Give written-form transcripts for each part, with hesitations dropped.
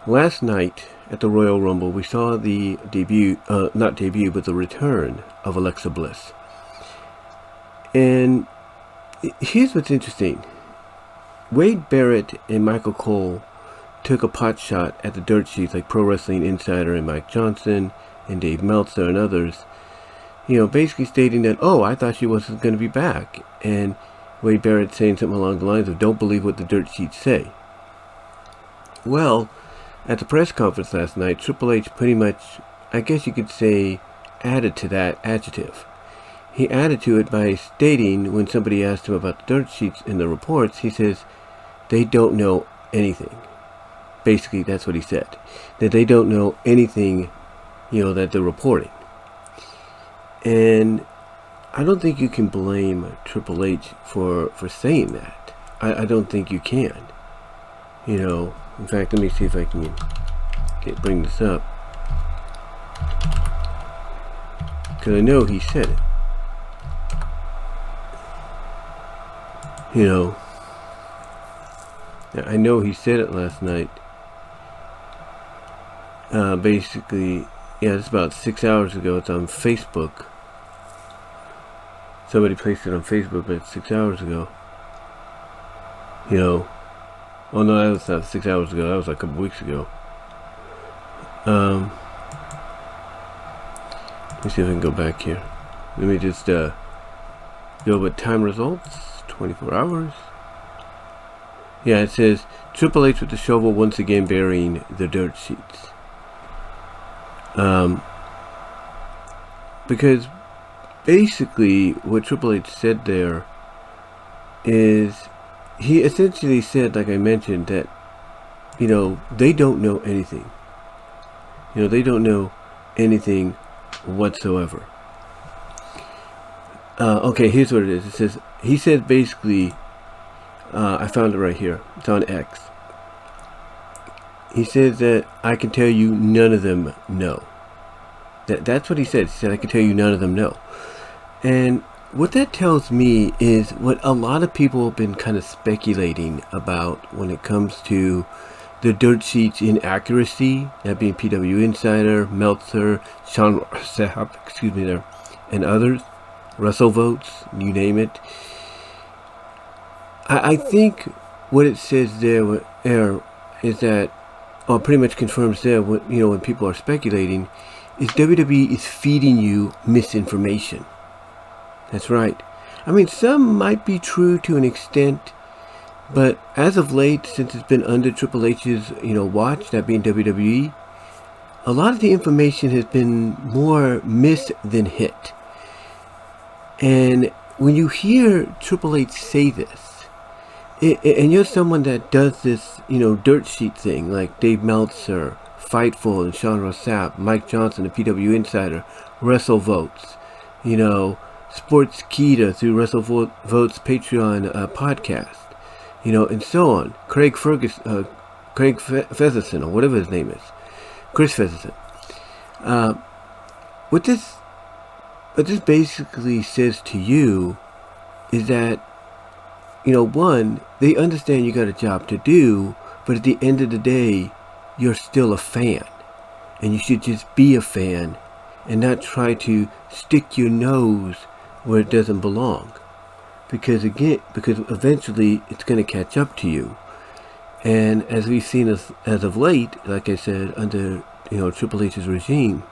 last night at the Royal Rumble, we saw the not debut, but the return of Alexa Bliss. And here's what's interesting. Wade Barrett and Michael Cole took a pot shot at the Dirtsheets, like Pro Wrestling Insider and Mike Johnson and Dave Meltzer and others, basically stating that, I thought she wasn't going to be back. And Wade Barrett saying something along the lines of, don't believe what the Dirtsheets say. Well, at the press conference last night, Triple H pretty much, I guess you could say, added to that adjective. He added to it by stating, when somebody asked him about the Dirtsheets in the reports, he says, they don't know anything. Basically, that's what he said. That they don't know anything, that they're reporting. And I don't think you can blame Triple H for saying that. I don't think you can. In fact, let me see if I can bring this up. Because I know he said it. I know he said it last night. Basically, it's about 6 hours ago. It's on Facebook. Somebody placed it on Facebook, but 6 hours ago. Oh no, that was not 6 hours ago. That was like a couple weeks ago. Let me see if I can go back here. Let me just go with time results. 24 hours. Yeah, it says Triple H with the shovel once again burying the Dirtsheets. Because basically what Triple H said there is, he essentially said, like I mentioned, that they don't know anything. They don't know anything whatsoever. Okay, here's what it is. It says, he said basically, I found it right here. It's on X. He says that I can tell you none of them know. That's what he said. He said, I can tell you none of them know. And what that tells me is what a lot of people have been kind of speculating about when it comes to the Dirtsheets inaccuracy, that being PW Insider, Meltzer, Sean Sapp, and others, Russell Votes, you name it. I think what it says there is that, or pretty much confirms there, when people are speculating, is WWE is feeding you misinformation. That's right. I mean, some might be true to an extent, but as of late, since it's been under Triple H's, watch, that being WWE, a lot of the information has been more miss than hit. And when you hear Triple H say this, and you're someone that does this, dirt sheet thing, like Dave Meltzer, Fightful, and Sean Sapp, Mike Johnson, the PW Insider, Wrestle Votes, Sports Kita through Wrestle Votes Patreon podcast, and so on. Craig Featherson, or whatever his name is, Chris Featherson. What this basically says to you is that, one, they understand you got a job to do, but at the end of the day, you're still a fan. And you should just be a fan and not try to stick your nose where it doesn't belong. Because eventually it's going to catch up to you. And as we've seen as of late, like I said, under Triple H's regime,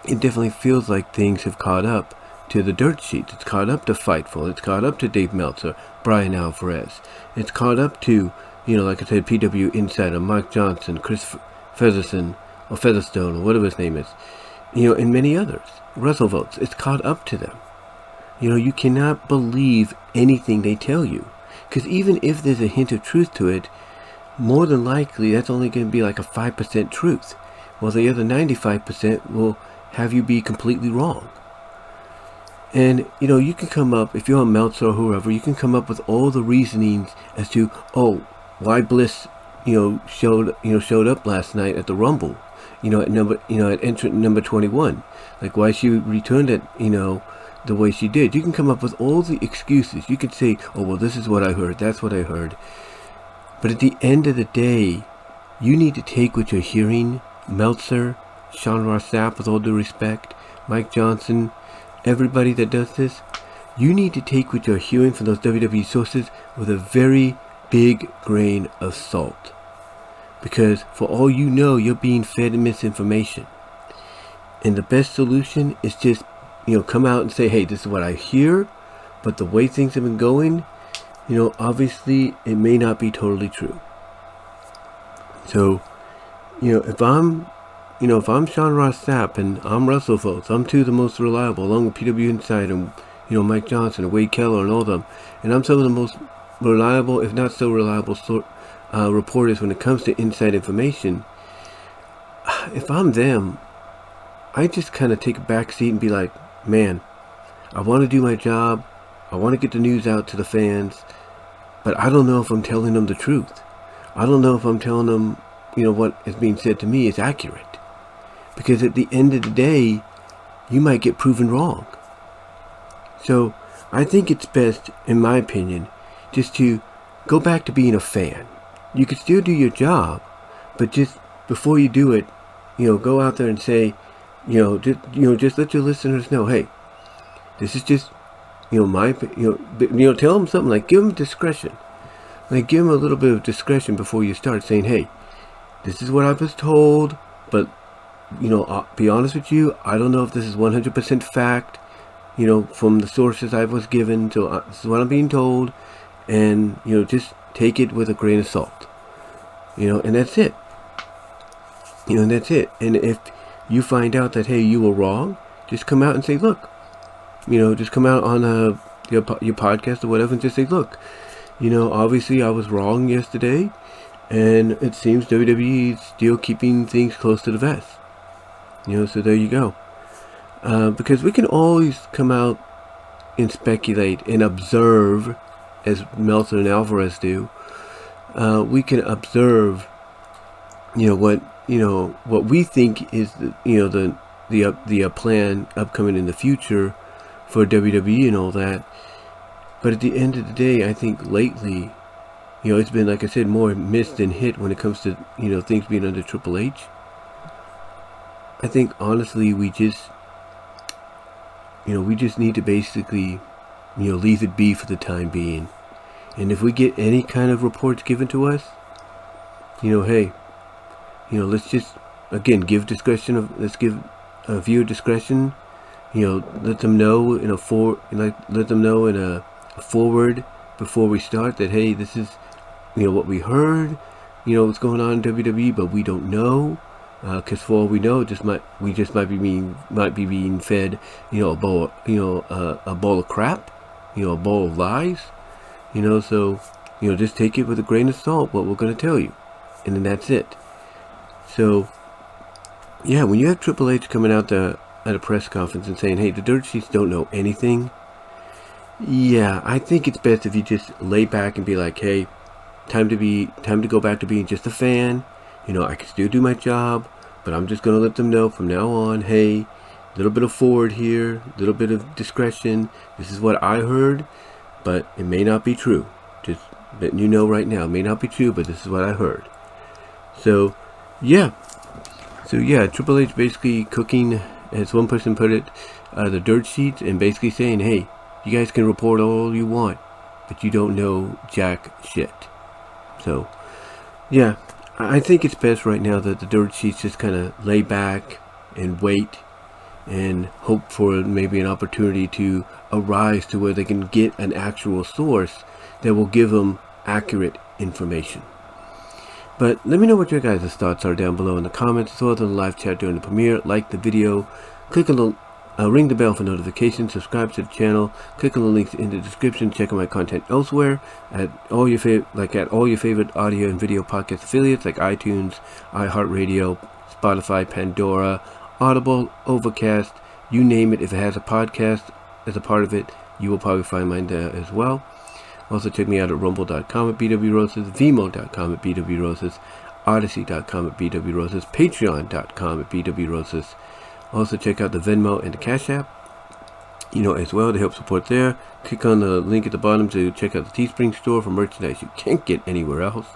it definitely feels like things have caught up to the Dirtsheets. It's caught up to Fightful. It's caught up to Dave Meltzer, Brian Alvarez. It's caught up to, like I said, PW Insider, Mike Johnson, Chris Featherson, or Featherstone, or whatever his name is, and many others. Russell Votes. It's caught up to them. You cannot believe anything they tell you. Because even if there's a hint of truth to it, more than likely that's only going to be like a 5% truth. While the other 95% will have you be completely wrong. And, you can come up, if you're on Meltzer or whoever, you can come up with all the reasonings as to, why Bliss, showed up last night at the Rumble, at entrant number 21. Like why she returned it, the way she did. You can come up with all the excuses. You could say, this is what I heard, that's what I heard. But at the end of the day, you need to take what you're hearing, Meltzer, Sean Ross Sapp, with all due respect, Mike Johnson, everybody that does this, you need to take what you're hearing from those WWE sources with a very big grain of salt. Because for all you know, you're being fed misinformation. And the best solution is just, come out and say, hey, this is what I hear, but the way things have been going, obviously it may not be totally true. So, if I'm Sean Ross Sapp and I'm Russell Foltz, I'm two of the most reliable, along with PW Insight and, Mike Johnson and Wade Keller and all of them, and I'm some of the most reliable, if not so reliable, reporters when it comes to inside information. If I'm them, I just kind of take a back seat and be like, man, I want to do my job, I want to get the news out to the fans, but I don't know if I'm telling them the truth. I don't know if I'm telling them, what is being said to me is accurate. Because at the end of the day, you might get proven wrong. So, I think it's best, in my opinion, just to go back to being a fan. You can still do your job, but just before you do it, go out there and say, just let your listeners know, hey, this is just, my, tell them something, like give them discretion. Like give them a little bit of discretion before you start saying, hey, this is what I was told, but, I'll be honest with you, I don't know if this is 100% fact, from the sources I was given, so this is what I'm being told, and, just take it with a grain of salt, and that's it. And that's it. And if you find out that, hey, you were wrong, just come out and say, look, just come out on your podcast or whatever and just say, look, obviously I was wrong yesterday, and it seems WWE is still keeping things close to the vest. So there you go. Because we can always come out and speculate and observe, as Meltzer and Alvarez do. We can observe, what we think is the plan upcoming in the future for WWE and all that. But at the end of the day, I think lately, it's been, like I said, more missed than hit when it comes to, things being under Triple H. I think, honestly, we just need to basically, leave it be for the time being. And if we get any kind of reports given to us, hey, let's just, again, give discretion let's give a viewer discretion, let them know in a forward before we start that, hey, this is, what we heard, what's going on in WWE, but we don't know. Because for all we know, we just might be being fed, a bowl of crap, a bowl of lies, So, just take it with a grain of salt. What we're going to tell you, and then that's it. So, yeah, when you have Triple H coming out at a press conference and saying, "Hey, the Dirtsheets don't know anything," yeah, I think it's best if you just lay back and be like, "Hey, time to go back to being just a fan. I can still do my job, but I'm just going to let them know from now on, hey, a little bit of forward here, a little bit of discretion. This is what I heard, but it may not be true. Just letting you know right now, it may not be true, but this is what I heard." So, yeah. Triple H basically cooking, as one person put it, the Dirtsheets, and basically saying, hey, you guys can report all you want, but you don't know jack shit. So, yeah. I think it's best right now that the Dirtsheets just kind of lay back and wait and hope for maybe an opportunity to arise to where they can get an actual source that will give them accurate information. But let me know what your guys' thoughts are down below in the comments, as well as in the live chat during the premiere. Like the video, click on the ring the bell for notifications, subscribe to the channel, click on the links in the description, check out my content elsewhere at all your favorite audio and video podcast affiliates like iTunes, iHeartRadio, Spotify, Pandora, Audible, Overcast, you name it. If it has a podcast as a part of it, you will probably find mine there as well. Also check me out at rumble.com at bwroses, vmo.com at bwroses, odyssey.com at bwroses, patreon.com at bwroses. Also check out the Venmo and the Cash App, as well, to help support there. Click on the link at the bottom to check out the Teespring store for merchandise you can't get anywhere else.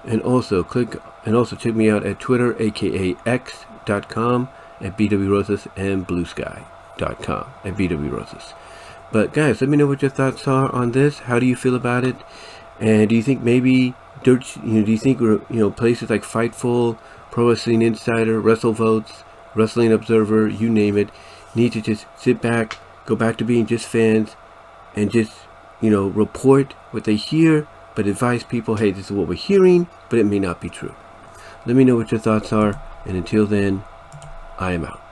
And also check me out at Twitter, aka x.com, at bwrosas, and bluesky.com at bwrosas. But guys, let me know what your thoughts are on this. How do you feel about it? And do you think maybe do you think places like Fightful, Pro Wrestling Insider, WrestleVotes, Wrestling Observer, you name it, need to just sit back, go back to being just fans, and just report what they hear, but advise people, hey, this is what we're hearing, but it may not be true. Let me know what your thoughts are, and until then, I am out.